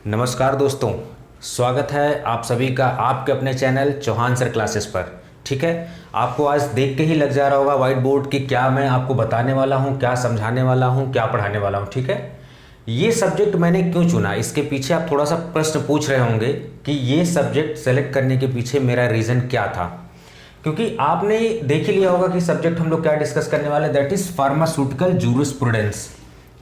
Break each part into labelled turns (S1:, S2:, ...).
S1: नमस्कार दोस्तों, स्वागत है आप सभी का आपके अपने चैनल चौहान सर क्लासेस पर। ठीक है, आपको आज देख के ही लग जा रहा होगा वाइट बोर्ड कि क्या मैं आपको बताने वाला हूँ, क्या समझाने वाला हूँ, क्या पढ़ाने वाला हूँ। ठीक है, ये सब्जेक्ट मैंने क्यों चुना, इसके पीछे आप थोड़ा सा प्रश्न पूछ रहे होंगे कि ये सब्जेक्ट सेलेक्ट करने के पीछे मेरा रीज़न क्या था। क्योंकि आपने देख ही लिया होगा कि सब्जेक्ट हम लोग क्या डिस्कस करने वाले, दैट इज़ फार्मास्यूटिकल जूरिस्प्रूडेंस।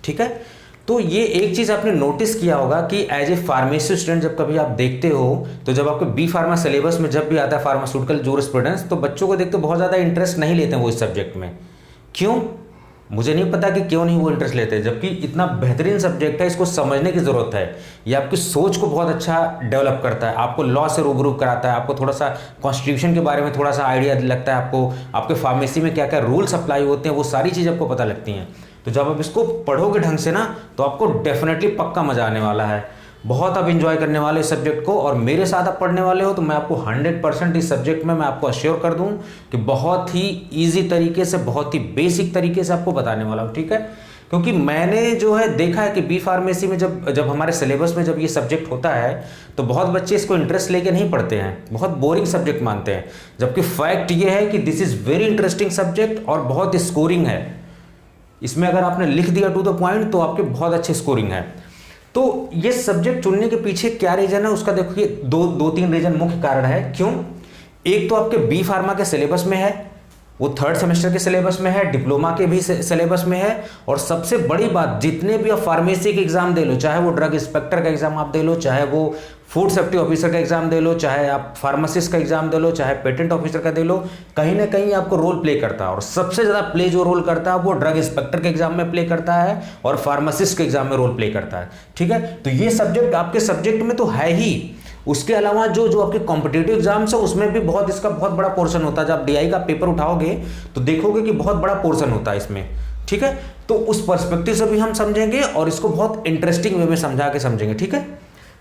S1: ठीक है, तो ये एक चीज़ आपने नोटिस किया होगा कि एज ए फार्मेसी स्टूडेंट जब कभी आप देखते हो तो जब आपके बी फार्मा सिलेबस में जब भी आता है फार्मास्यूटिकल जूरिस्प्रूडेंस, तो बच्चों को देखते बहुत ज़्यादा इंटरेस्ट नहीं लेते हैं वो इस सब्जेक्ट में। क्यों, मुझे नहीं पता कि क्यों नहीं वो इंटरेस्ट लेते, जबकि इतना बेहतरीन सब्जेक्ट है, इसको समझने की ज़रूरत है। ये आपकी सोच को बहुत अच्छा डेवलप करता है, आपको लॉ से रूबरू कराता है, आपको थोड़ा सा कॉन्स्टिट्यूशन के बारे में थोड़ा सा आइडिया लगता है, आपको आपके फार्मेसी में क्या क्या रूल्स अप्लाई होते हैं वो सारी चीज़ आपको पता लगती हैं। तो जब आप इसको पढ़ोगे ढंग से ना, तो आपको डेफिनेटली पक्का मजा आने वाला है, बहुत आप इंजॉय करने वाले इस सब्जेक्ट को। और मेरे साथ आप पढ़ने वाले हो तो मैं आपको 100% इस सब्जेक्ट में मैं आपको अश्योर कर दूं कि बहुत ही इजी तरीके से, बहुत ही बेसिक तरीके से आपको बताने वाला हूं। ठीक है, क्योंकि मैंने जो है देखा है कि बी फार्मेसी में जब हमारे सिलेबस में जब ये सब्जेक्ट होता है तो बहुत बच्चे इसको इंटरेस्ट लेके नहीं पढ़ते हैं, बहुत बोरिंग सब्जेक्ट मानते हैं। जबकि फैक्ट ये है कि this is very interesting subject और बहुत स्कोरिंग है। इसमें अगर आपने लिख दिया टू द पॉइंट तो आपके बहुत अच्छे स्कोरिंग है। तो ये सब्जेक्ट चुनने के पीछे क्या रीजन है उसका देखिए, दो तीन रीजन मुख्य कारण है क्यों। एक तो आपके बी फार्मा के सिलेबस में है, वो 3rd सेमेस्टर के सिलेबस में है, डिप्लोमा के भी सिलेबस में है। और सबसे बड़ी बात, जितने भी आप फार्मेसी के एग्जाम दे लो, चाहे वो ड्रग इंस्पेक्टर का एग्जाम आप दे लो, चाहे वो फूड सेफ्टी ऑफिसर का एग्जाम दे लो, चाहे आप फार्मासिस्ट का एग्जाम दे लो, चाहे पेटेंट ऑफिसर का दे लो, कहीं ना कहीं आपको रोल प्ले करता है। और सबसे ज़्यादा प्ले जो रोल करता है वो ड्रग इंस्पेक्टर के एग्जाम में प्ले करता है और फार्मासिस्ट के एग्जाम में रोल प्ले करता है। ठीक है, तो ये सब्जेक्ट आपके सब्जेक्ट में तो है ही, उसके अलावा जो आपके कॉम्पिटिटिव एग्जाम्स है उसमें भी बहुत इसका बहुत बड़ा पोर्शन होता है। जब आप डीआई का पेपर उठाओगे तो देखोगे कि बहुत बड़ा पोर्शन होता है इसमें। ठीक है, तो उस पर्सपेक्टिव से भी हम समझेंगे और इसको बहुत इंटरेस्टिंग वे में समझा के समझेंगे। ठीक है,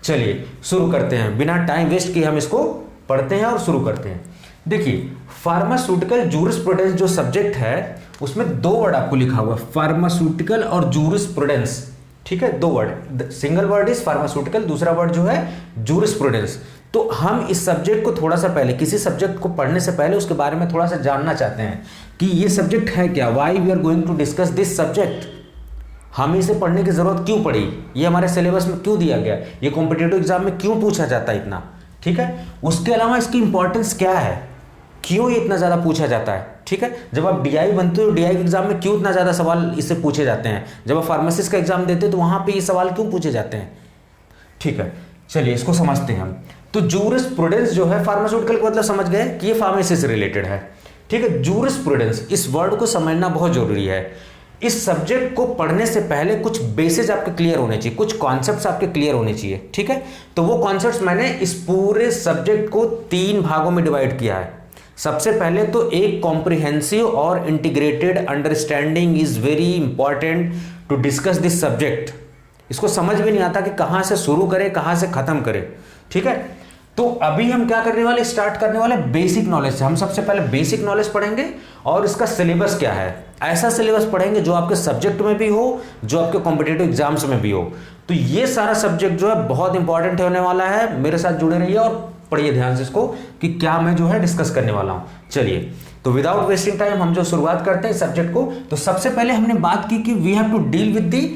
S1: चलिए शुरू करते हैं, बिना टाइम वेस्ट किए हम इसको पढ़ते हैं और शुरू करते हैं। देखिए, फार्मास्यूटिकल जूरिस्प्रूडेंस जो सब्जेक्ट है उसमें 2 वर्ड आपको लिखा हुआ है, फार्मास्यूटिकल और जूरिस्प्रूडेंस। ठीक है, 2 word, single word is pharmaceutical, दूसरा वर्ड जो है जूरिस्प्रूडेंस। तो हम इस सब्जेक्ट को थोड़ा सा पहले, किसी सब्जेक्ट को पढ़ने से पहले उसके बारे में थोड़ा सा जानना चाहते हैं कि ये सब्जेक्ट है क्या, why we are going to discuss this subject. हमें इसे पढ़ने की जरूरत क्यों पड़ी, ये हमारे सिलेबस में क्यों दिया गया, ये कॉम्पिटिटिव एग्जाम में क्यों पूछा जाता है इतना। ठीक है, उसके अलावा इसकी इंपॉर्टेंस क्या है, क्यों ये इतना ज़्यादा पूछा जाता है। ठीक है, जब आप डीआई बनते हो, डीआई के एग्जाम में क्यों इतना ज़्यादा सवाल इससे पूछे जाते हैं, जब आप फार्मासिस्ट का एग्जाम देते हो तो वहाँ पे ये सवाल क्यों पूछे जाते हैं। ठीक है, चलिए इसको समझते हैं हम। तो जूरिस्प्रूडेंस जो है, फार्मास्यूटिकल का मतलब समझ गए कि ये फार्मेसी से रिलेटेड है। ठीक है, जूरिस्प्रूडेंस, इस वर्ड को समझना बहुत जरूरी है। इस सब्जेक्ट को पढ़ने से पहले कुछ बेसिस आपके क्लियर होने चाहिए, कुछ कॉन्सेप्ट्स आपके क्लियर होने चाहिए। ठीक है, तो वो कॉन्सेप्ट्स मैंने इस पूरे सब्जेक्ट को 3 भागों में डिवाइड किया है। सबसे पहले तो एक कॉम्प्रिहेंसिव और integrated understanding is very important to discuss this subject. इसको समझ में नहीं आता कि कहां से शुरू करें, कहां से खत्म करें। ठीक है, तो अभी हम क्या करने वाले, स्टार्ट करने वाले बेसिक नॉलेज से। हम सबसे पहले बेसिक नॉलेज पढ़ेंगे और इसका सिलेबस क्या है, ऐसा सिलेबस पढ़ेंगे जो आपके सब्जेक्ट में भी हो, जो आपके कॉम्पिटिटिव एग्जाम्स में भी हो। तो ये सारा सब्जेक्ट जो है बहुत इंपॉर्टेंट होने वाला है। मेरे साथ जुड़े रहिए और पढ़िए ध्यान से इसको कि क्या मैं जो है डिस्कस करने वाला हूं। चलिए, तो विदाउट वेस्टिंग टाइम हम जो शुरुआत करते हैं इस सब्जेक्ट को, तो सबसे पहले हमने बात की कि we have to deal with the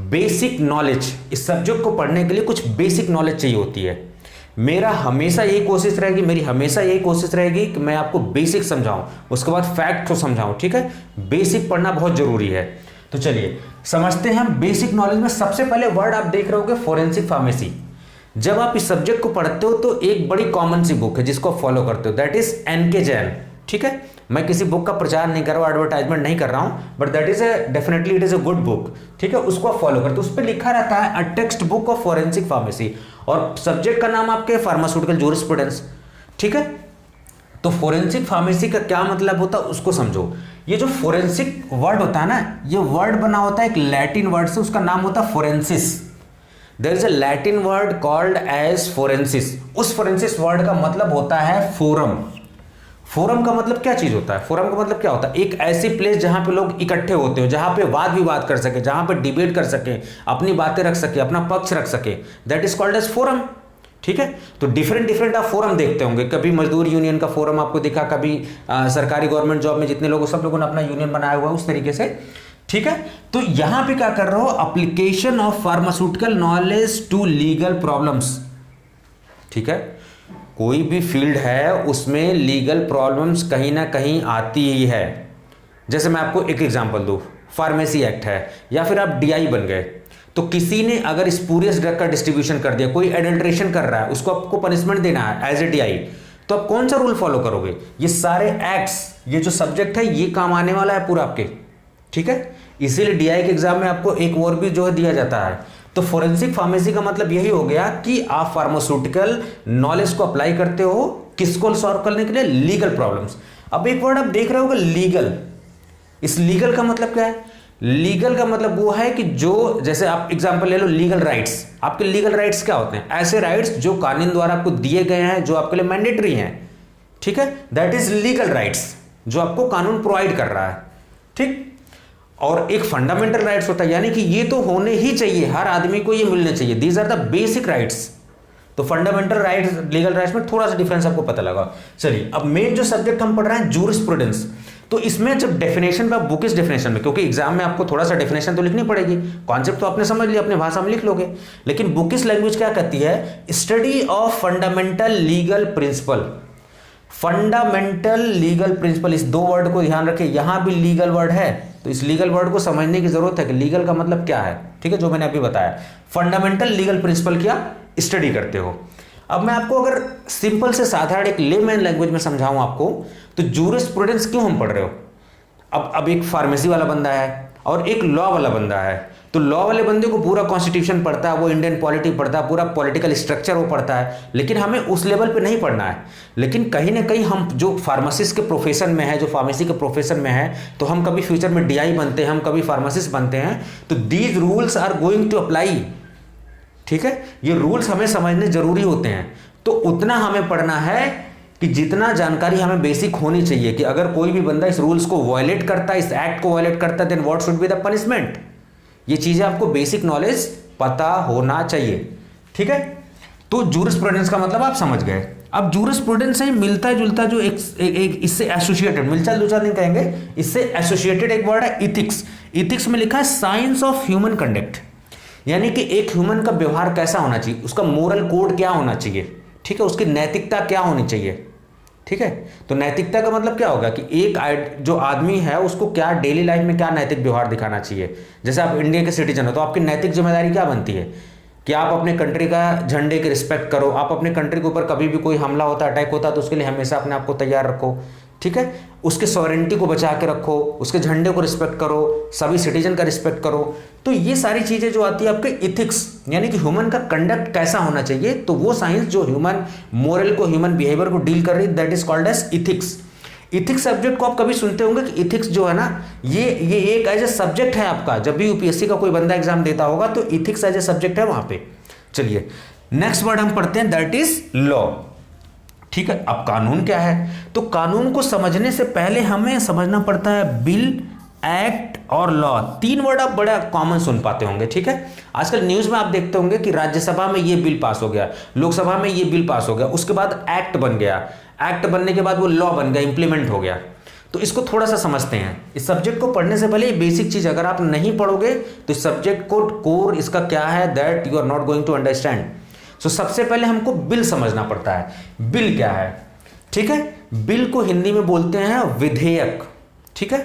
S1: basic knowledge. इस सब्जेक्ट को पढ़ने के लिए कुछ बेसिक नॉलेज चाहिए होती है। मेरी हमेशा यही कोशिश रहेगी कि मैं आपको बेसिक समझाऊं, उसके बाद फैक्ट को समझाऊं। ठीक है, बेसिक पढ़ना बहुत जरूरी है। तो चलिए समझते हैं हम बेसिक नॉलेज में। सबसे पहले वर्ड आप देख रहे होगे फोरेंसिक फार्मेसी। जब आप इस सब्जेक्ट को पढ़ते हो तो एक बड़ी कॉमन सी बुक है जिसको फॉलो करते हो, दैट इज एनके जैन। ठीक है, मैं किसी बुक का प्रचार नहीं कर रहा हूं, एडवर्टाइजमेंट नहीं कर रहा हूं, but that is definitely it is a good book. ठीक है, उसको आप फॉलो करते हो, उस पर लिखा रहता है a text book of forensic pharmacy, और सब्जेक्ट का नाम आपके फार्मास्यूटिकल जूरिस्प्रूडेंस। ठीक है, तो फोरेंसिक फार्मेसी का क्या मतलब होता है उसको समझो। ये जो फोरेंसिक वर्ड होता है ना, ये वर्ड बना होता है एक लैटिन वर्ड से, उसका नाम होता है फोरेंसिस। There is a Latin word called as फोरेंसिस। उस फोरेंसिस वर्ड का मतलब होता है फोरम। फोरम का मतलब क्या चीज होता है? फोरम का मतलब क्या होता है? एक ऐसी प्लेस जहां पे लोग इकट्ठे होते हो, जहां पे वाद विवाद कर सके, जहां पे डिबेट कर सके, अपनी बातें रख सके, अपना पक्ष रख सके, that is called as forum. ठीक है, तो डिफरेंट आप फोरम देखते होंगे, कभी मजदूर यूनियन का फोरम आपको दिखा, कभी सरकारी गवर्नमेंट जॉब में जितने लोग, सब लोगों ने अपना यूनियन बनाया हुआ है उस तरीके से। ठीक है, तो यहां पे क्या कर रहे हो? Application of pharmaceutical knowledge to legal problems. ठीक है, कोई भी फील्ड है उसमें लीगल प्रॉब्लम्स कहीं ना कहीं आती ही है। जैसे मैं आपको एक एग्जांपल दूं, फार्मेसी एक्ट है, या फिर आप डीआई बन गए, तो किसी ने अगर स्पूरियस ड्रग का डिस्ट्रीब्यूशन कर दिया, कोई एडल्ट्रेशन कर रहा है, उसको आपको पनिशमेंट देना है एज ए डीआई, तो आप कौन सा रूल फॉलो करोगे? ये सारे एक्ट्स, ये जो सब्जेक्ट है ये काम आने वाला है पूरा आपके। ठीक है, इसीलिए डीआई के एग्जाम में आपको एक और भी जो है दिया जाता है। तो फोरेंसिक फार्मेसी का मतलब यही हो गया कि आप फार्मास्यूटिकल नॉलेज को अप्लाई करते हो, किसको सॉल्व करने के लिए? Legal problems. अब एक वर्ड आप देख रहे होगे, लीगल। इस लीगल का मतलब क्या है? लीगल का मतलब वो है कि जो, जैसे आप एग्जांपल ले लो, लीगल राइट्स। आपके लीगल राइट्स क्या होते हैं? ऐसे राइट्स जो कानून द्वारा आपको दिए गए हैं, जो आपके लिए मैंडेटरी हैं। ठीक है, दैट इज लीगल राइट्स, जो आपको कानून प्रोवाइड कर रहा है। ठीक, और एक फंडामेंटल राइट्स होता है, यानी कि ये तो होने ही चाहिए, हर आदमी को ये मिलने चाहिए। These are the basic rights. तो फंडामेंटल राइट्स, लीगल राइट्स में थोड़ा सा डिफरेंस आपको पता लगा। चलिए, अब मेन जो सब्जेक्ट हम पढ़ रहे हैं, जूरिस्प्रूडेंस। तो इसमें जब डेफिनेशन पे, बुकिश डेफिनेशन में, क्योंकि एग्जाम में आपको थोड़ा सा डेफिनेशन तो लिखनी पड़ेगी, कॉन्सेप्ट तो आपने समझ लिया, अपनी भाषा में लिख लोगे, लेकिन बुकिश लैंग्वेज क्या कहती है? Study of fundamental legal principal. Fundamental legal principal, इस दो वर्ड को ध्यान रखें, यहां भी लीगल वर्ड है, तो इस लीगल वर्ड को समझने की जरूरत है कि लीगल का मतलब क्या है। ठीक है, जो मैंने अभी बताया, फंडामेंटल लीगल प्रिंसिपल की आप स्टडी करते हो। अब मैं आपको अगर सिंपल से साधारण एक लेमैन लैंग्वेज में समझाऊं आपको, तो जूरिस्प्रूडेंस क्यों हम पढ़ रहे हो? अब एक फार्मेसी वाला बंदा है और एक लॉ वाला बंदा है, तो लॉ वाले बंदे को पूरा कॉन्स्टिट्यूशन पढ़ता है, वो इंडियन पॉलिटी पढ़ता है, पूरा पॉलिटिकल स्ट्रक्चर वो पढ़ता है, लेकिन हमें उस लेवल पे नहीं पढ़ना है। लेकिन कहीं ना कहीं हम जो फार्मासिस्ट के प्रोफेशन में है, जो फार्मेसी के प्रोफेशन में है, तो हम कभी फ्यूचर में डीआई बनते हैं, हम कभी फार्मासिस्ट बनते हैं, तो these rules are going to apply. ठीक है, ये रूल्स हमें समझने जरूरी होते हैं। तो उतना हमें पढ़ना है कि जितना जानकारी हमें बेसिक होनी चाहिए, कि अगर कोई भी बंदा इस रूल्स को वायलेट करता है, इस एक्ट को वायलेट करता है, then what should be the punishment. ये चीजें आपको बेसिक नॉलेज पता होना चाहिए। ठीक है, तो जूरिस्प्रूडेंस का मतलब आप समझ गए। अब जूरिस्प्रूडेंस से मिलता जुलता जो एक इससे एसोसिएटेड, मिलता जुलता नहीं कहेंगे, इससे एसोसिएटेड एक वर्ड है इथिक्स। इथिक्स में लिखा है साइंस ऑफ ह्यूमन कंडक्ट, यानी कि एक ह्यूमन का व्यवहार कैसा होना चाहिए, उसका मोरल कोड क्या होना चाहिए। ठीक है, उसकी नैतिकता क्या होनी चाहिए। ठीक है, तो नैतिकता का मतलब क्या होगा कि एक जो आदमी है उसको क्या डेली लाइफ में क्या नैतिक व्यवहार दिखाना चाहिए। जैसे आप इंडिया के सिटीजन हो, तो आपकी नैतिक जिम्मेदारी क्या बनती है कि आप अपने कंट्री का झंडे की रिस्पेक्ट करो, आप अपने कंट्री के ऊपर कभी भी कोई हमला होता, अटैक होता, तो उसके लिए हमेशा अपने आप को तैयार रखो। ठीक है, उसके सॉवरेंटी को बचा के रखो, उसके झंडे को रिस्पेक्ट करो, सभी सिटीजन का रिस्पेक्ट करो। तो ये सारी चीजें जो आती है आपके इथिक्स, यानी कि ह्यूमन का कंडक्ट कैसा होना चाहिए, तो वो साइंस जो ह्यूमन मोरल को, ह्यूमन बिहेवियर को डील कर रही है, that is called as ethics. Ethics subject को आप कभी सुनते होंगे कि इथिक्स जो है ना, ये एक एज ए सब्जेक्ट है आपका। जब भी यूपीएससी का कोई बंदा एग्जाम देता होगा तो इथिक्स एज ए सब्जेक्ट है वहां पे। चलिए, नेक्स्ट वर्ड हम पढ़ते हैं, दैट इज लॉ। ठीक है, अब कानून क्या है? तो कानून को समझने से पहले हमें समझना पड़ता है बिल, एक्ट और लॉ। तीन वर्ड आप बड़ा कॉमन सुन पाते होंगे। ठीक है, आजकल न्यूज में आप देखते होंगे कि राज्यसभा में ये बिल पास हो गया, लोकसभा में ये बिल पास हो गया, उसके बाद एक्ट बन गया, एक्ट बनने के बाद वो लॉ बन गया, इंप्लीमेंट हो गया। तो इसको थोड़ा सा समझते हैं। इस सब्जेक्ट को पढ़ने से पहले बेसिक चीज अगर आप नहीं पढ़ोगे तो इस सब्जेक्ट को कोर इसका क्या है, that you are not going to understand. So सबसे पहले हमको बिल समझना पड़ता है। बिल क्या है? ठीक है, बिल को हिंदी में बोलते हैं विधेयक। ठीक है,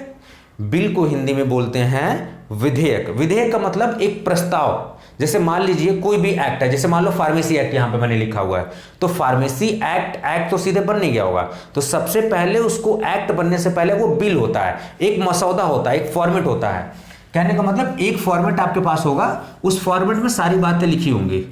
S1: बिल को हिंदी में बोलते हैं विधेयक। विधेयक का मतलब एक प्रस्ताव। जैसे मान लीजिए कोई भी एक्ट है, जैसे मान लो फार्मेसी एक्ट यहां पे मैंने लिखा हुआ है, तो फार्मेसी एक्ट तो सीधे बन नहीं गया होगा, तो सबसे पहले उसको एक्ट बनने से पहले वो बिल होता है, एक मसौदा होता है, एक फॉर्मेट होता है। कहने का मतलब एक फॉर्मेट आपके पास होगा, उस फॉर्मेट में सारी बातें लिखी होंगी।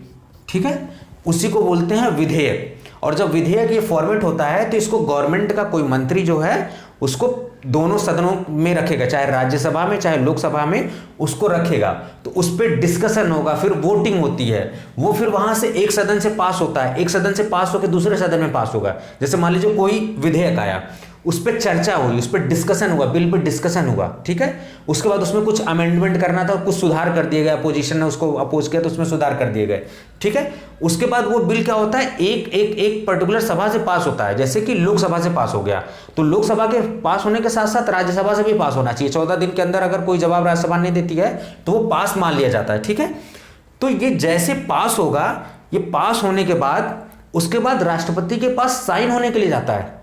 S1: ठीक है, उसी को बोलते हैं विधेयक। और जब विधेयक ये फॉर्मेट होता है तो इसको गवर्नमेंट का कोई मंत्री जो है उसको दोनों सदनों में रखेगा, चाहे राज्यसभा में चाहे लोकसभा में, उसको रखेगा। तो उस पर डिस्कशन होगा, फिर वोटिंग होती है, वो फिर वहां से एक सदन से पास होता है, एक सदन से पास होकर दूसरे सदन में पास होगा। जैसे मान लीजिए कोई विधेयक आया, उस पर चर्चा हुई, उस पर डिस्कशन हुआ, बिल पर डिस्कशन हुआ, ठीक है। उसके बाद उसमें कुछ अमेंडमेंट करना था, कुछ सुधार कर दिए गए, अपोजिशन ने उसको अपोज किया तो उसमें सुधार कर दिए गए, ठीक है। उसके बाद वो बिल क्या होता है, एक पर्टिकुलर सभा से पास होता है। जैसे कि लोकसभा से पास हो गया, तो लोकसभा के पास होने के साथ साथ राज्यसभा से भी पास होना चाहिए। 14 दिन के अंदर अगर कोई जवाब राज्यसभा नहीं देती है तो वो पास मान लिया जाता है, ठीक है। तो ये जैसे पास होगा, ये पास होने के बाद उसके बाद राष्ट्रपति के पास साइन होने के लिए जाता है,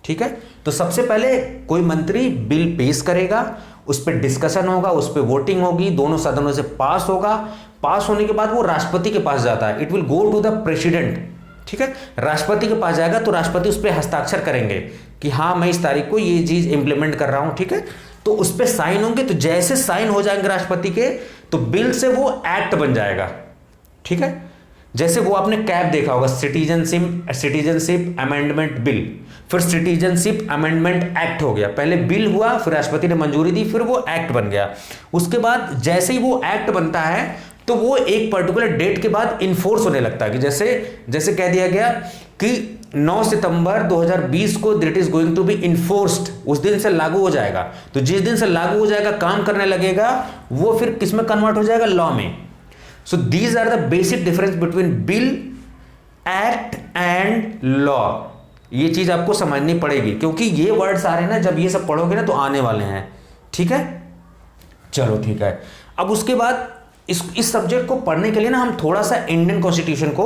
S1: ठीक है। तो सबसे पहले कोई मंत्री बिल पेश करेगा, उस पर डिस्कशन होगा, उस पर वोटिंग होगी, दोनों सदनों से पास होगा। पास होने के बाद वो राष्ट्रपति के पास जाता है, it will go to the president, ठीक है। राष्ट्रपति के पास जाएगा तो राष्ट्रपति उस पर हस्ताक्षर करेंगे कि हाँ मैं इस तारीख को ये चीज इंप्लीमेंट कर रहा हूं, ठीक है। तो उस पर साइन होंगे, तो जैसे साइन हो जाएंगे राष्ट्रपति के, तो बिल से वो एक्ट बन जाएगा, ठीक है। जैसे वो आपने कैब देखा होगा, सिटीजनशिप अमेंडमेंट बिल, फिर सिटीजनशिप अमेंडमेंट एक्ट हो गया। पहले बिल हुआ, फिर राष्ट्रपति ने मंजूरी दी, फिर वो एक्ट बन गया। उसके बाद जैसे ही वो एक्ट बनता है तो वो एक पर्टिकुलर डेट के बाद इन्फोर्स होने लगता है, कि जैसे कह दिया गया कि 9 सितंबर 2020 को that is going to be enforced, उस दिन से लागू हो जाएगा। तो जिस दिन से लागू हो जाएगा, काम करने लगेगा, वो फिर किस में कन्वर्ट हो जाएगा, लॉ में। So these are the basic difference between bill, act and law। ये चीज आपको समझनी पड़ेगी, क्योंकि ये वर्ड्स आ रहे हैं ना, जब ये सब पढ़ोगे ना तो आने वाले हैं, ठीक है। चलो ठीक है। अब उसके बाद इस सब्जेक्ट को पढ़ने के लिए ना हम थोड़ा सा इंडियन कॉन्स्टिट्यूशन को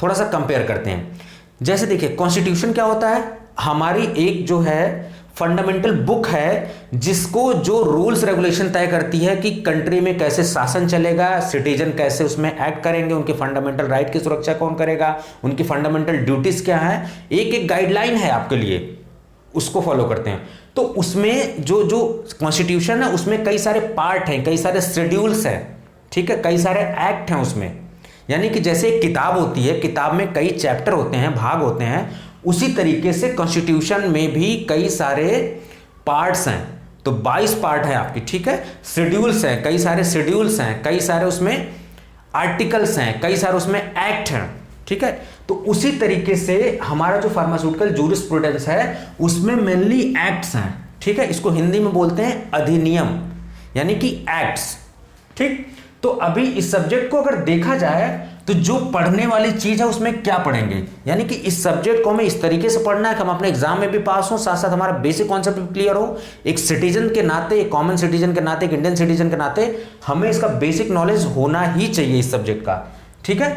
S1: थोड़ा सा कंपेयर करते हैं। जैसे देखिए, कॉन्स्टिट्यूशन क्या होता है, हमारी एक जो है फंडामेंटल बुक है, जिसको जो रूल्स रेगुलेशन तय करती है कि कंट्री में कैसे शासन चलेगा, सिटीजन कैसे उसमें एक्ट करेंगे, उनके फंडामेंटल राइट की सुरक्षा कौन करेगा, उनकी फंडामेंटल ड्यूटीज क्या है, एक एक गाइडलाइन है आपके लिए, उसको फॉलो करते हैं। तो उसमें जो कॉन्स्टिट्यूशन है उसमें कई सारे पार्ट हैं, कई सारे शेड्यूल्स हैं, ठीक है, कई सारे एक्ट हैं उसमें। यानी कि जैसे एक किताब होती है, किताब में कई चैप्टर होते हैं, भाग होते हैं, उसी तरीके से कॉन्स्टिट्यूशन में भी कई सारे पार्ट्स हैं। तो 22 पार्ट है आपकी, ठीक है। शेड्यूल्स हैं, कई सारे शेड्यूल्स हैं, कई सारे उसमें आर्टिकल्स हैं, कई सारे उसमें एक्ट हैं, ठीक है। तो उसी तरीके से हमारा जो फार्मास्यूटिकल जूरिस्प्रूडेंस है उसमें मेनली एक्ट्स हैं, ठीक है। इसको हिंदी में बोलते हैं अधिनियम, यानी कि एक्ट्स, ठीक। तो अभी इस सब्जेक्ट को अगर देखा जाए तो जो पढ़ने वाली चीज है उसमें क्या पढ़ेंगे, यानी कि इस सब्जेक्ट को हमें इस तरीके से पढ़ना है कि हम अपने एग्जाम में भी पास हो, साथ साथ हमारा बेसिक कॉन्सेप्ट भी क्लियर हो। एक सिटीजन के नाते, एक कॉमन सिटीजन के नाते, एक इंडियन सिटीजन के नाते हमें इसका बेसिक नॉलेज होना ही चाहिए इस सब्जेक्ट का, ठीक है।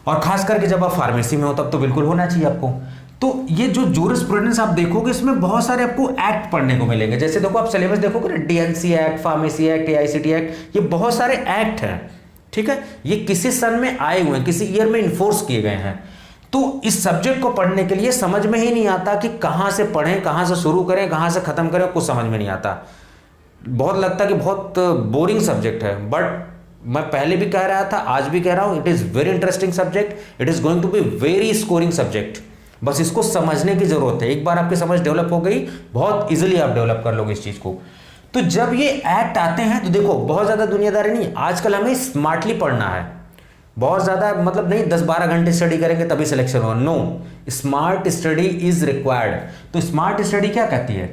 S1: और खास करके जब आप फार्मेसी में हो तब तो बिल्कुल होना चाहिए आपको। तो ये जो जूरिस्प्रूडेंस आप देखोगे, इसमें बहुत सारे आपको एक्ट पढ़ने को मिलेंगे। जैसे देखो, आप सिलेबस देखोगे ना, DNC act, pharmacy act, AICT act, ये बहुत सारे एक्ट हैं, ठीक है। ये किसी सन में आए हुए हैं, किसी ईयर में इन्फोर्स किए गए हैं। तो इस सब्जेक्ट को पढ़ने के लिए समझ में ही नहीं आता कि कहां से पढ़ें, कहां से शुरू करें, कहां से खत्म करें, कुछ समझ में नहीं आता। बहुत लगता है कि बहुत बोरिंग सब्जेक्ट है, बट मैं पहले भी कह रहा था, आज भी कह रहा हूं, it is very interesting subject, it is going to be very scoring subject. बस इसको समझने की जरूरत है। एक बार आपकी समझ डेवलप हो गई, बहुत इजीली आप डेवलप कर लोगे इस चीज को। तो जब ये एक्ट आते हैं तो देखो, बहुत ज्यादा दुनियादारी नहीं, आजकल हमें स्मार्टली पढ़ना है। बहुत ज्यादा मतलब नहीं 10-12 घंटे स्टडी करेंगे तभी सिलेक्शन होगा, no, smart study is required. तो स्मार्ट स्टडी क्या कहती है,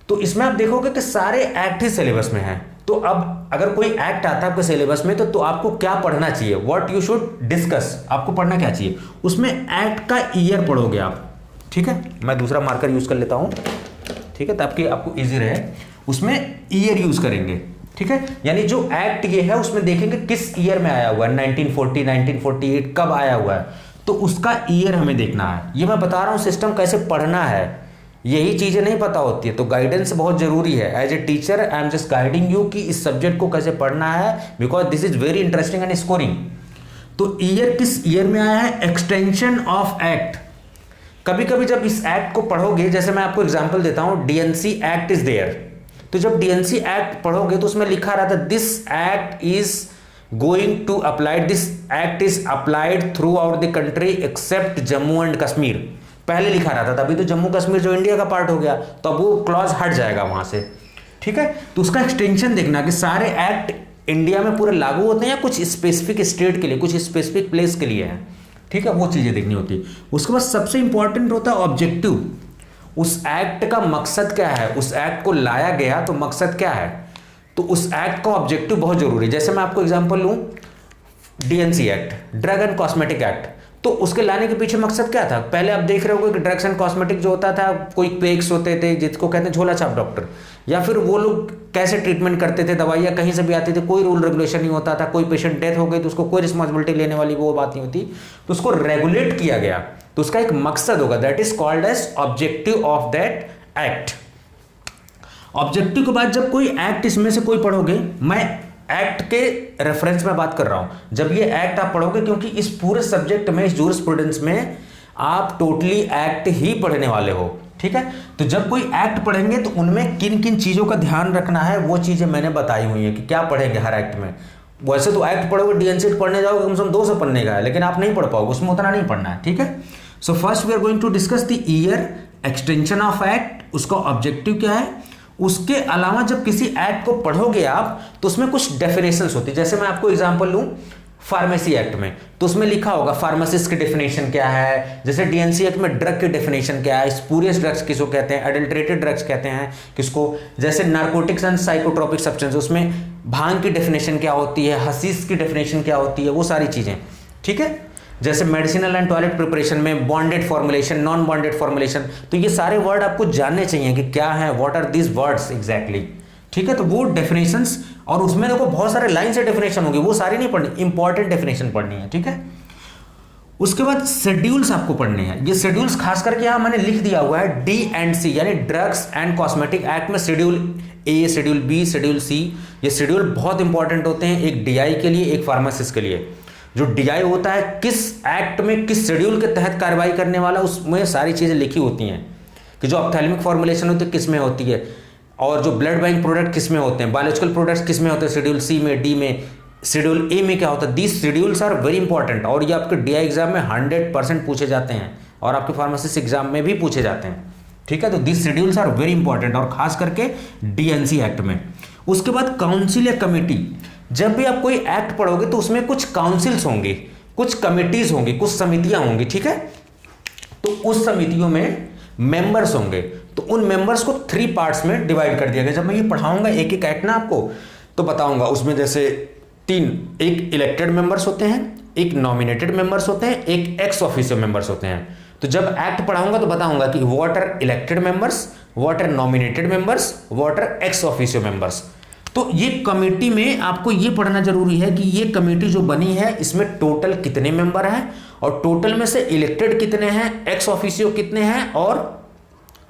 S1: तो इसमें आप देखोगे कि सारे एक्ट ही सिलेबस में हैं। तो अब अगर कोई एक्ट आता है आपके सिलेबस में तो आपको क्या पढ़ना चाहिए, व्हाट यू शुड डिस्कस, आपको पढ़ना क्या चाहिए, उसमें एक्ट का ईयर पढ़ोगे आप, ठीक है। मैं दूसरा मार्कर यूज कर लेता हूं, ठीक है, ताकि आपको इजी रहे। उसमें ईयर यूज करेंगे, ठीक है। यानी जो एक्ट ये है उसमें देखेंगे किस ईयर में आया हुआ है, 1940, 1948 कब आया हुआ है, तो उसका ईयर हमें देखना है। ये मैं बता रहा हूं सिस्टम कैसे पढ़ना है, यही चीजें नहीं पता होती है, तो गाइडेंस बहुत जरूरी है। As a teacher I am just guiding you कि इस सब्जेक्ट को कैसे पढ़ना है, because this is very interesting and scoring. तो ईयर किस ईयर में आया है, एक्सटेंशन ऑफ एक्ट। कभी कभी जब इस एक्ट को पढ़ोगे, जैसे मैं आपको एग्जांपल देता हूं, डीएनसी एक्ट इज देयर, तो जब डीएनसी एक्ट पढ़ोगे तो उसमें लिखा रहता है this act is going to applied, this act is applied throughout the country except Jammu and Kashmir. पहले लिखा रहता था, अभी तो जम्मू कश्मीर जो इंडिया का पार्ट हो गया, तो अब वो क्लॉज हट जाएगा वहां से, ठीक है। तो उसका एक्सटेंशन देखना कि सारे एक्ट इंडिया में पूरे लागू होते हैं या कुछ स्पेसिफिक स्टेट के लिए, कुछ स्पेसिफिक प्लेस के लिए है, ठीक है, वो चीजें देखनी होती है। उसके बाद सबसे इंपॉर्टेंट होता है ऑब्जेक्टिव, उस एक्ट का मकसद क्या है, उस एक्ट को लाया गया तो मकसद क्या है, तो उस एक्ट का ऑब्जेक्टिव बहुत जरूरी है। जैसे मैं आपको एग्जांपल लूं, DNC act, drug and cosmetic act, तो उसके लाने के पीछे मकसद क्या था। पहले आप देख रहे हो कि ड्रग्स एंड कॉस्मेटिक जो होता था, कोई पेक्स होते थे जिसको कहते हैं झोला छाप डॉक्टर, या फिर वो लोग कैसे ट्रीटमेंट करते थे, दवाइयाँ कहीं से भी आती थी, कोई रूल रेगुलेशन नहीं होता था, कोई पेशेंट डेथ हो गई तो उसको कोई रिस्पॉन्सिबिलिटी लेने वाली वो बात नहीं होती, तो उसको रेगुलेट किया गया, तो उसका एक मकसद होगा, that is called as objective of that act. Objective के बाद जब कोई एक्ट इसमें से कोई पढ़ोगे, मैं एक्ट के रेफरेंस में बात कर रहा हूं, जब ये एक्ट आप पढ़ोगे, क्योंकि इस पूरे सब्जेक्ट में, इस जूरिस्प्रूडेंस में आप टोटली एक्ट ही पढ़ने वाले हो, ठीक है। तो जब कोई एक्ट पढ़ेंगे तो उनमें किन किन चीजों का ध्यान रखना है, वो चीजें मैंने बताई हुई है कि क्या पढ़ेंगे हर एक्ट में। वैसे तो एक्ट पढ़ोगे, डीएनसी पढ़ने जाओगे कम से कम 200 पढ़ने का है, लेकिन आप नहीं पढ़ पाओगे, उसमें उतना नहीं पढ़ना है, ठीक है। So first we are going to discuss the year, extension of act, उसका ऑब्जेक्टिव क्या है। उसके अलावा जब किसी एक्ट को पढ़ोगे आप तो उसमें कुछ डेफिनेशंस होती है। जैसे मैं आपको एग्जांपल लूं, फार्मेसी एक्ट में, तो उसमें लिखा होगा फार्मासिस्ट की डेफिनेशन क्या है। जैसे डीएनसी एक्ट में ड्रग की डेफिनेशन क्या है, स्पूरियस ड्रग्स किसको कहते हैं, एडल्ट्रेटेड ड्रग्स कहते हैं किसको। जैसे नार्कोटिक्स एंड साइकोट्रोपिक सब्सटेंस, उसमें भांग की डेफिनेशन क्या होती है, हशीश की डेफिनेशन क्या होती है, वो सारी चीजें, ठीक है। जैसे मेडिसिनल एंड टॉयलेट प्रिपरेशन में bonded formulation, non bonded formulation, तो ये सारे वर्ड आपको जानने चाहिए कि क्या है, what are these words exactly, ठीक है। तो वो डेफिनेशंस, और उसमें देखो बहुत सारे लाइन से डेफिनेशन होगी, वो सारी नहीं पढ़नी, इंपॉर्टेंट डेफिनेशन पढ़नी है, ठीक है। उसके बाद शेड्यूल्स आपको पढ़ने हैं। ये शेड्यूल्स खास करके यहां मैंने लिख दिया हुआ है डी एंड सी, यानी ड्रग्स एंड कॉस्मेटिक एक्ट में शेड्यूल ए, शेड्यूल बी, शेड्यूल सी, ये शेड्यूल बहुत इंपॉर्टेंट होते हैं, एक डीआई के लिए, एक फार्मासिस्ट के लिए। जो डीआई होता है, किस एक्ट में किस शेड्यूल के तहत कार्रवाई करने वाला, उसमें सारी चीजें लिखी होती हैं कि जो ऑप्थेल्मिक फॉर्मुलेशन होती है किस में होती है, और जो ब्लड बैंक प्रोडक्ट किस में होते हैं, बायोलॉजिकल प्रोडक्ट्स किस में होते हैं, शेड्यूल सी में, डी में, शेड्यूल ए में क्या होता है। These schedules are very important, और ये आपके डीआई एग्जाम में 100% पूछे जाते हैं, और आपके फार्मासिस्ट एग्जाम में भी पूछे जाते हैं, ठीक है। तो these schedules are very important, और खास करके डीएनसी एक्ट में। उसके बाद काउंसिल या कमेटी, जब भी आप कोई एक्ट पढ़ोगे तो उसमें कुछ काउंसिल्स होंगे, कुछ कमिटीज होंगी, कुछ समितियां होंगी, ठीक है। तो उस समितियों में मेंबर्स होंगे, तो उन मेंबर्स को 3 पार्ट्स में डिवाइड कर दिया गया। जब मैं ये पढ़ाऊंगा एक एक एक्ट ना आपको, तो बताऊंगा उसमें जैसे 3, एक इलेक्टेड मेंबर्स होते हैं, एक नॉमिनेटेड मेंबर्स होते हैं, एक एक्स ऑफिशियो मेंबर्स होते हैं। तो जब एक्ट पढ़ाऊंगा तो बताऊंगा कि what are elected members, what are nominated members, what are ex officio members. तो ये कमेटी में आपको ये पढ़ना जरूरी है कि ये कमेटी जो बनी है इसमें टोटल कितने मेंबर हैं, और टोटल में से इलेक्टेड कितने हैं, एक्स ऑफिशियो कितने हैं, और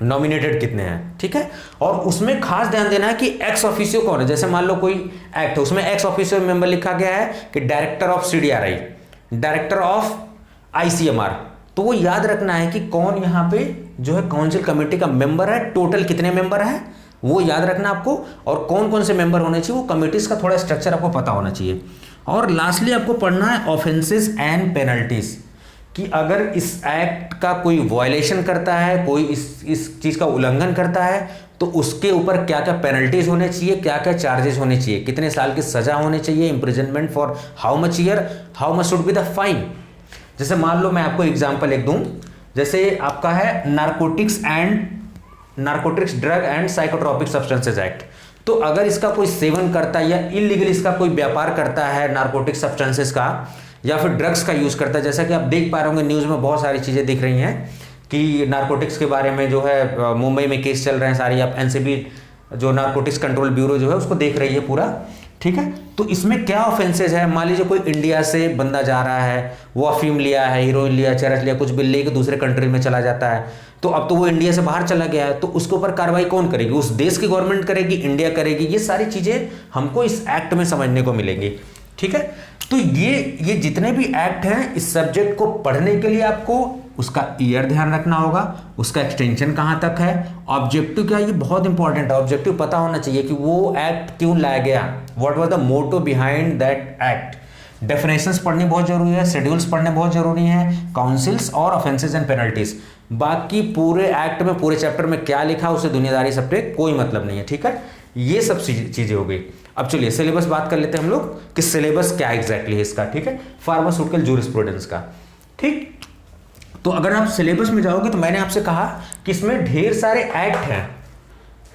S1: नॉमिनेटेड कितने हैं, ठीक है। और उसमें खास ध्यान देना है कि एक्स ऑफिशियो कौन है। जैसे मान लो कोई एक्ट है, उसमें एक्स ऑफिशियो मेंबर लिखा गया है कि director of CDRI, director of ICMR, तो वो याद रखना है कि कौन यहाँ पे जो है काउंसिल कमेटी का मेंबर है, टोटल कितने मेंबर है, वो याद रखना आपको, और कौन कौन से मेंबर होने चाहिए, वो कमिटीज का थोड़ा स्ट्रक्चर आपको पता होना चाहिए। और लास्टली आपको पढ़ना है ऑफेंसेस एंड पेनल्टीज, कि अगर इस एक्ट का कोई वायलेशन करता है, कोई इस चीज का उल्लंघन करता है, तो उसके ऊपर क्या क्या पेनल्टीज होने चाहिए, क्या क्या चार्जेस होने चाहिए, कितने साल की सजा होनी चाहिए, imprisonment for how much year, how much should be the fine. जैसे मान लो मैं आपको एग्जाम्पल एक दूं, जैसे आपका है narcotics drug and psychotropic substances act. तो अगर इसका कोई सेवन करता है या इलीगल इसका कोई व्यापार करता है नार्कोटिक सब्सटेंसेज का, या फिर ड्रग्स का यूज करता है, जैसा कि आप देख पा रहे होंगे न्यूज में बहुत सारी चीजें दिख रही हैं कि नार्कोटिक्स के बारे में जो है मुंबई में केस चल रहे हैं सारी, आप एनसीबी जो नार्कोटिक्स कंट्रोल ब्यूरो जो है उसको देख रही है पूरा, ठीक है। तो इसमें क्या ऑफेंसेज है, मान लीजिए कोई इंडिया से बंदा जा रहा है, वो अफीम लिया है, हीरोइन लिया, चरस लिया, कुछ भी लेके दूसरे कंट्री में चला जाता है, तो अब तो वो इंडिया से बाहर चला गया है, तो उसके ऊपर कार्रवाई कौन करेगी, उस देश की गवर्नमेंट करेगी, इंडिया करेगी। ये सारी चीजें हमको इस एक्ट में समझने को मिलेंगी, ठीक है। तो ये जितने भी एक्ट हैं, इस सब्जेक्ट को पढ़ने के लिए आपको उसका ईयर ध्यान रखना होगा, उसका एक्सटेंशन कहां तक है, ऑब्जेक्टिव क्या है, ये बहुत इंपॉर्टेंट है। ऑब्जेक्टिव पता होना चाहिए कि वो एक्ट क्यों लाया गया, what was the motto behind that act. Definitions पढ़नी बहुत जरूरी है, शेड्यूल्स पढ़ने बहुत जरूरी हैं, काउंसिल्स और ऑफेंसेस एंड पेनल्टीज। बाकी पूरे एक्ट में, पूरे चैप्टर में क्या लिखा उसे दुनियादारी सबसे कोई मतलब नहीं है, ठीक है। ये सब चीजें हो गई। अब चलिए सिलेबस बात कर लेते हैं हम लोग कि सिलेबस क्या एग्जैक्टली है इसका, ठीक है, फार्मास्यूटिकल जूरिस्प्रूडेंस का, ठीक। तो अगर आप सिलेबस में जाओगे तो मैंने आपसे कहा कि इसमें ढेर सारे एक्ट हैं,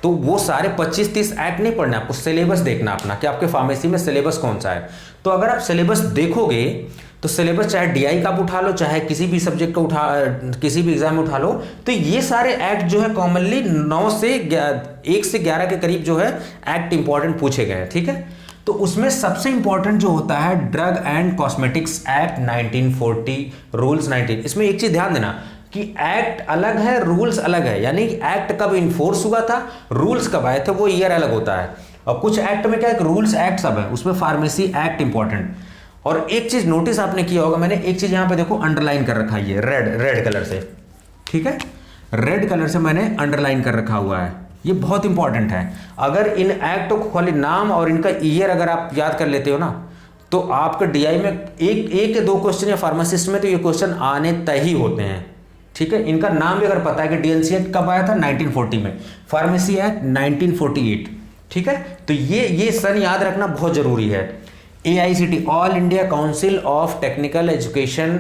S1: तो वो सारे 25-30 एक्ट नहीं पढ़ना, आपको सिलेबस देखना अपना कि आपके फार्मेसी में सिलेबस कौन सा है। तो अगर आप सिलेबस देखोगे तो सिलेबस चाहे डीआई का आप उठा लो, चाहे किसी भी सब्जेक्ट का किसी भी एग्जाम में उठा लो, तो ये सारे एक्ट जो है कॉमनली 1 से 11 के करीब जो है एक्ट इंपॉर्टेंट पूछे गए हैं, ठीक है। तो उसमें सबसे इंपॉर्टेंट जो होता है drug and cosmetics act 1940, rules 19। इसमें एक चीज ध्यान देना कि एक्ट अलग है, रूल्स अलग है, यानी एक्ट कब इन्फोर्स हुआ था, रूल्स कब आए थे, वो ईयर अलग होता है। और कुछ एक्ट में क्या है, रूल्स एक्ट सब है, उसमें फार्मेसी एक्ट इंपॉर्टेंट। और एक चीज नोटिस आपने किया होगा, मैंने एक चीज यहां पे देखो अंडरलाइन कर रखा है, ये रेड कलर से, ठीक है, रेड कलर से मैंने अंडरलाइन कर रखा हुआ है, ये बहुत इंपॉर्टेंट है। अगर इन एक्टों को खाली नाम और इनका ईयर अगर आप याद कर लेते हो ना, तो आपके डीआई में एक या 2 क्वेश्चन या फार्मासिस्ट में तो ये क्वेश्चन आने तय ही होते हैं, ठीक है। इनका नाम भी अगर पता है कि डीएनसी एक्ट कब आया था, 1940 में, फार्मेसी एक्ट 1948, ठीक है। तो ये सन याद रखना बहुत जरूरी है। AICT, all India council of technical education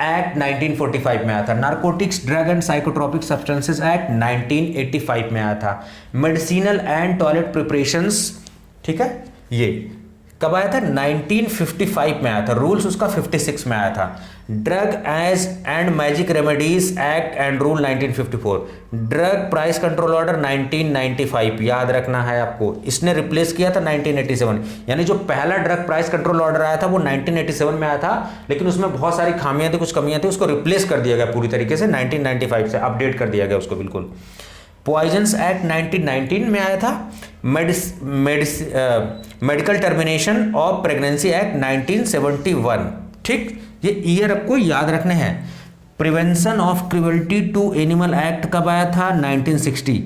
S1: act 1945 में आया था। Narcotics, drug and psychotropic substances act 1985 में आया था। मेडिसिनल एंड टॉयलेट प्रिपरेशंस, ठीक है, ये कब आया था, 1955 में आया था। रूल्स उसका 56 में आया था। Drug as and magic remedies act and rule 1954। Drug price control order 1995 याद रखना है आपको, इसने रिप्लेस किया था 1987, यानी जो पहला ड्रग प्राइस कंट्रोल ऑर्डर आया था वो 1987 में आया था, लेकिन उसमें बहुत सारी खामियां थी, कुछ कमियां थी, उसको रिप्लेस कर दिया गया पूरी तरीके से 1995 से, अपडेट कर दिया गया उसको बिल्कुल। पॉइजन्स एक्ट 1919 में आया था। Medical termination of pregnancy act 1971, ठीक, ये ईयर आपको याद रखने हैं। Prevention of cruelty to animal act कब आया था, 1960,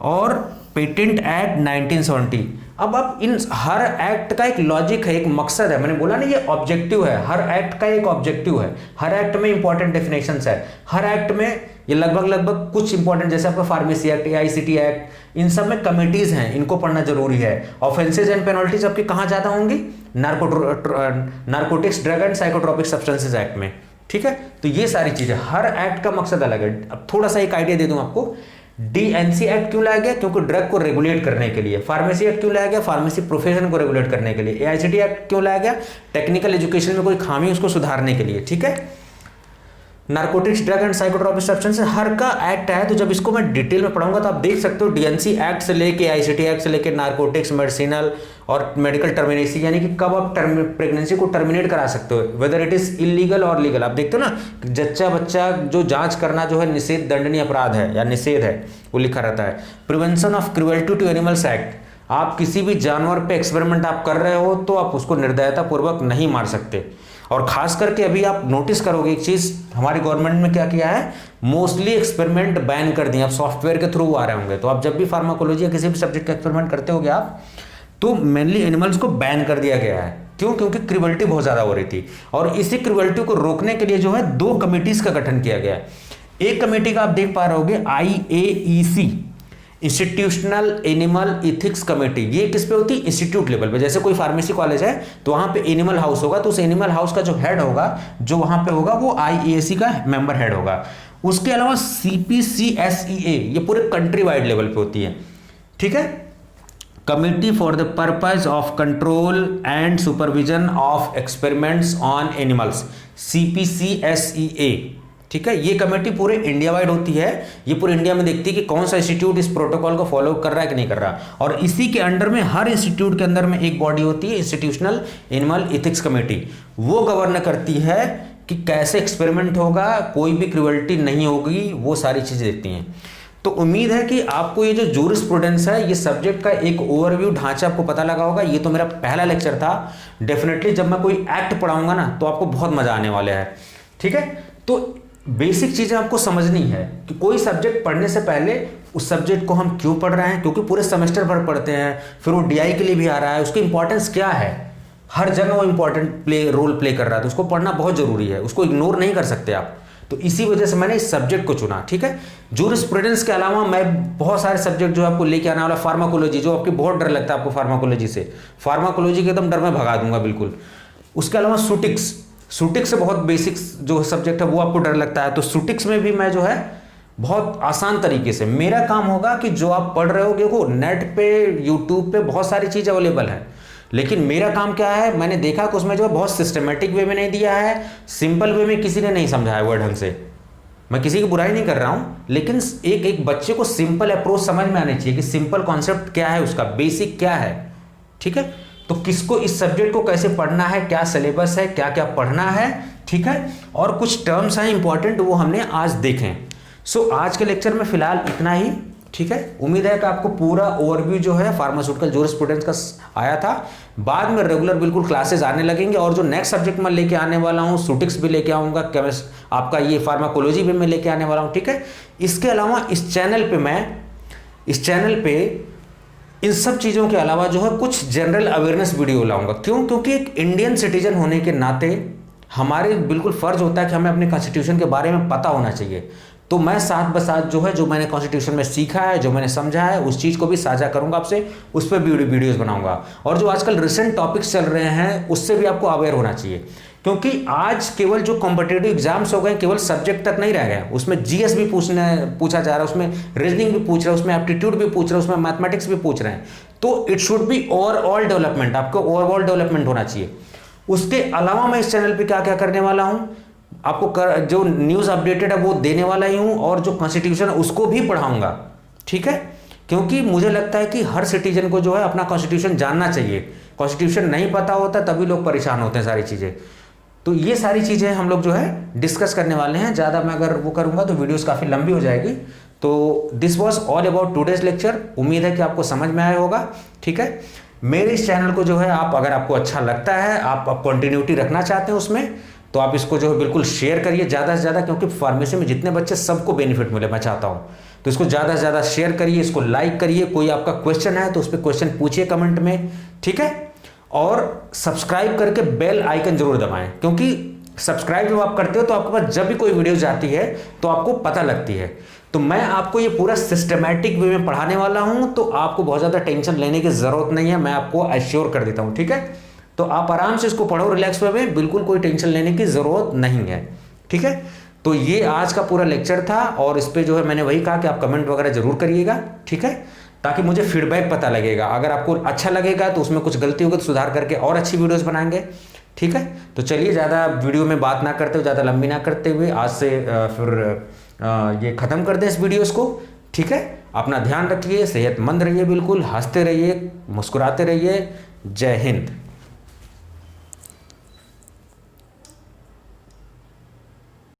S1: और पेटेंट एक्ट 1970। अब इन हर एक्ट का एक लॉजिक है, एक मकसद है, मैंने बोला ना ये ऑब्जेक्टिव है, हर एक्ट का एक ऑब्जेक्टिव है, हर एक्ट में इंपॉर्टेंट डेफिनेशंस है, हर एक्ट में ये लगभग कुछ इंपॉर्टेंट, जैसे आपका फार्मेसी एक्ट, AICT एक्ट, इन सब में कमिटीज हैं, इनको पढ़ना जरूरी है। ऑफेंसेज एंड पेनल्टीज आपके कहां ज्यादा होंगी, narcotics, drug and psychotropic substances act में, ठीक है। तो ये सारी चीजें, हर एक्ट का मकसद अलग है। अब थोड़ा सा एक आइडिया दे दूं आपको, DNC एक्ट क्यों लाया गया, क्योंकि ड्रग को रेगुलेट करने के लिए। फार्मेसी एक्ट क्यों लाया गया, फार्मेसी प्रोफेशन को रेगुलेट करने के लिए। AICT एक्ट क्यों लाया गया, टेक्निकल एजुकेशन में कोई खामी उसको सुधारने के लिए, ठीक है। Narcotics, drug and psychotropic substance हर का एक्ट है, तो जब इसको मैं डिटेल में पढ़ाऊंगा तो आप देख सकते हो DNC एक्ट से लेके AICT एक्ट से लेके नारकोटिक्स, मेडिसिनल और मेडिकल टर्मिनेसी, यानी कि कब आप प्रेगनेंसी को टर्मिनेट करा सकते हो, वेदर इट इज इलीगल और लीगल। आप देखते हो ना, जच्चा बच्चा जो जांच करना जो है निषेध दंडनीय अपराध है या निषेध है, वो लिखा रहता है। Prevention of cruelty to animals act, आप किसी भी जानवर पे एक्सपेरिमेंट आप कर रहे हो तो आप उसको निर्दयता पूर्वक नहीं मार सकते। और खास करके अभी आप नोटिस करोगे एक चीज, हमारी गवर्नमेंट में क्या किया है, मोस्टली एक्सपेरिमेंट बैन कर दिए, अब सॉफ्टवेयर के थ्रू आ रहे होंगे, तो आप जब भी फार्माकोलॉजी या किसी भी सब्जेक्ट का एक्सपेरिमेंट करते होगे आप, तो मेनली एनिमल्स को बैन कर दिया गया है। क्यों, क्योंकि क्रुएल्टी बहुत ज्यादा हो रही थी, और इसी क्रुएल्टी को रोकने के लिए जो है 2 कमिटीज का गठन किया गया है। एक कमेटी का आप देख पा रहे होगे IAEC, institutional animal ethics committee, ये किस पे होती है, इंस्टीट्यूट लेवल पे। जैसे कोई फार्मेसी कॉलेज है तो वहां पे एनिमल हाउस होगा, तो उस एनिमल हाउस का जो हेड होगा, जो वहां पे होगा, वो IAEC का मेंबर हेड होगा। उसके अलावा CPCSEA, ये पूरे कंट्री वाइड लेवल पे होती है, ठीक है, committee for the purpose of control and supervision of experiments on animals, CPCSEA, ठीक है। ये कमेटी पूरे इंडिया वाइड होती है, ये पूरे इंडिया में देखती है कि कौन सा इंस्टीट्यूट इस प्रोटोकॉल को फॉलो कर रहा है कि नहीं कर रहा, और इसी के अंडर में हर इंस्टीट्यूट के अंदर में एक बॉडी होती है, इंस्टीट्यूशनल एनिमल इथिक्स कमेटी, वो गवर्न करती है कि कैसे एक्सपेरिमेंट होगा, कोई भी क्रुएल्टी नहीं होगी, वो सारी चीजें देखती हैं। तो उम्मीद है कि आपको ये जो जूरिस्प्रूडेंस है, ये सब्जेक्ट का एक ओवरव्यू ढांचा आपको पता लगा होगा। ये तो मेरा पहला लेक्चर था, डेफिनेटली जब मैं कोई एक्ट पढ़ाऊंगा ना तो आपको बहुत मजा आने वाला है, ठीक है। तो बेसिक चीजें आपको समझनी है कि कोई सब्जेक्ट पढ़ने से पहले उस सब्जेक्ट को हम क्यों पढ़ रहे हैं, क्योंकि पूरे सेमेस्टर भर पढ़ते हैं, फिर वो DI के लिए भी आ रहा है, उसकी इंपॉर्टेंस क्या है, हर जगह वो इंपॉर्टेंट रोल प्ले कर रहा है, तो उसको पढ़ना बहुत जरूरी है, उसको इग्नोर नहीं कर सकते आप। तो तो इसी वजह से मैंने इस सब्जेक्ट को चुना, ठीक है। जूरिस्प्रूडेंस के अलावा मैं बहुत सारे सब्जेक्ट जो आपको लेके आने वाला, फार्माकोलॉजी जो आपको बहुत डर लगता है आपको फार्माकोलॉजी से, फार्माकोलॉजी के एकदम डर में भगा दूंगा बिल्कुल। उसके अलावा सुटिक्स से बहुत बेसिक्स जो सब्जेक्ट है वो आपको डर लगता है, तो सुटिक्स में भी मैं जो है बहुत आसान तरीके से, मेरा काम होगा कि जो आप पढ़ रहे हो, देखो नेट पे यूट्यूब पे बहुत सारी चीज़ अवेलेबल है, लेकिन मेरा काम क्या है, मैंने देखा कि उसमें जो बहुत सिस्टमेटिक वे में नहीं दिया है, सिंपल वे में किसी ने नहीं समझाया हुआ ढंग से। मैं किसी की बुराई नहीं कर रहा हूँ, लेकिन एक बच्चे को सिंपल अप्रोच समझ में आनी चाहिए कि सिंपल कॉन्सेप्ट क्या है, उसका बेसिक क्या है, ठीक है। तो किसको इस सब्जेक्ट को कैसे पढ़ना है, क्या सिलेबस है, क्या क्या पढ़ना है, ठीक है, और कुछ टर्म्स हैं इंपॉर्टेंट, वो हमने आज देखें। सो आज के लेक्चर में फिलहाल इतना ही, ठीक है। उम्मीद है कि आपको पूरा ओवरव्यू जो है फार्मास्यूटिकल जूरिस्प्रूडेंस का आया था। बाद में रेगुलर बिल्कुल क्लासेस आने लगेंगे, और जो नेक्स्ट सब्जेक्ट मैं लेके आने वाला हूँ, सुटिक्स भी लेके आऊँगा, केमिस्ट आपका ये फार्माकोलॉजी भी मैं लेके आने वाला हूँ, ठीक है। इसके अलावा इस चैनल पे इन सब चीज़ों के अलावा जो है कुछ जनरल अवेयरनेस वीडियो लाऊंगा। क्यों? क्योंकि एक इंडियन सिटीजन होने के नाते हमारे बिल्कुल फ़र्ज होता है कि हमें अपने कॉन्स्टिट्यूशन के बारे में पता होना चाहिए। तो मैं साथ ब साथ जो है, जो मैंने कॉन्स्टिट्यूशन में सीखा है, जो मैंने समझा है, उस चीज़ को भी साझा करूंगा आपसे, उस पर भी वीडियोज़ बनाऊंगा। और जो आजकल रिसेंट टॉपिक्स चल रहे हैं उससे भी आपको अवेयर होना चाहिए, क्योंकि आज केवल जो कॉम्पिटिटिव एग्जाम्स हो गए, केवल सब्जेक्ट तक नहीं रह गए, उसमें जीएस भी पूछा जा रहा है, उसमें रीजनिंग भी पूछ रहे हैं, उसमें एप्टीट्यूड भी पूछ रहे हैं, उसमें मैथमेटिक्स भी पूछ रहे हैं। तो it should be overall development, आपको ओवरऑल डेवलपमेंट होना चाहिए। उसके अलावा मैं इस चैनल पे क्या क्या करने वाला हूँ, आपको जो न्यूज़ अपडेटेड है वो देने वाला ही हूँ, और जो कॉन्स्टिट्यूशन है उसको भी पढ़ाऊंगा, ठीक है। क्योंकि मुझे लगता है कि हर सिटीजन को जो है अपना कॉन्स्टिट्यूशन जानना चाहिए। कॉन्स्टिट्यूशन नहीं पता होता तभी लोग परेशान होते हैं सारी चीज़ें। तो ये सारी चीज़ें हम लोग जो है डिस्कस करने वाले हैं। ज़्यादा मैं अगर वो करूँगा तो वीडियोस काफ़ी लंबी हो जाएगी। तो this was all about today's lecture. उम्मीद है कि आपको समझ में आया होगा, ठीक है। मेरे इस चैनल को जो है आप, अगर आपको अच्छा लगता है, आप कंटिन्यूटी रखना चाहते हैं उसमें, तो आप इसको जो है बिल्कुल शेयर करिए ज़्यादा से ज़्यादा, क्योंकि फार्मेसी में जितने बच्चे सबको बेनिफिट मिले मैं चाहता हूँ। तो इसको ज़्यादा से ज़्यादा शेयर करिए, इसको लाइक करिए। कोई आपका क्वेश्चन है तो उस पर क्वेश्चन पूछिए कमेंट में, ठीक है। और सब्सक्राइब करके बेल आइकन जरूर दबाएं, क्योंकि सब्सक्राइब जब आप करते हो तो आपके पास जब भी कोई वीडियो जाती है तो आपको पता लगती है। तो मैं आपको ये पूरा सिस्टमैटिक वे में पढ़ाने वाला हूँ, तो आपको बहुत ज़्यादा टेंशन लेने की ज़रूरत नहीं है, मैं आपको एश्योर कर देता हूँ, ठीक है। तो आप आराम से इसको पढ़ो रिलैक्स वे में, बिल्कुल कोई टेंशन लेने की ज़रूरत नहीं है, ठीक है। तो ये आज का पूरा लेक्चर था, और इस पर जो है मैंने वही कहा कि आप कमेंट वगैरह जरूर करिएगा, ठीक है, ताकि मुझे फीडबैक पता लगेगा। अगर आपको अच्छा लगेगा तो उसमें कुछ गलती होगी तो सुधार करके और अच्छी वीडियोस बनाएंगे, ठीक है। तो चलिए, ज़्यादा वीडियो में बात ना करते हुए, ज़्यादा लंबी ना करते हुए, आज से फिर ये ख़त्म कर दें इस वीडियोस को, ठीक है। अपना ध्यान रखिए, सेहतमंद रहिए, बिल्कुल हंसते रहिए, मुस्कुराते रहिए। जय हिंद।